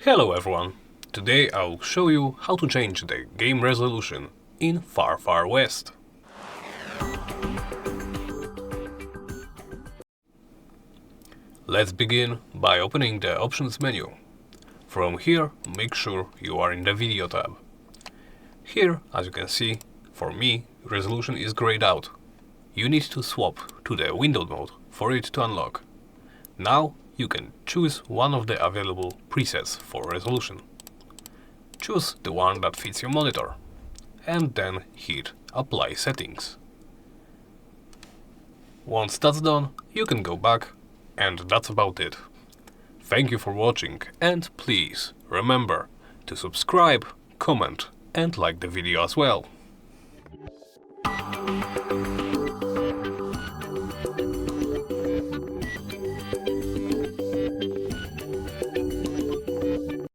Hello everyone! Today I'll show you how to change the game resolution in Far Far West. Let's begin by opening the Options menu. From here, make sure you are in the Video tab. Here, as you can see, for me, resolution is grayed out. You need to swap to the Window mode for it to unlock. Now you can choose one of the available presets for resolution. Choose the one that fits your monitor, and then hit Apply Settings. Once that's done, you can go back, and that's about it. Thank you for watching, and please remember to subscribe, comment, and like the video as well.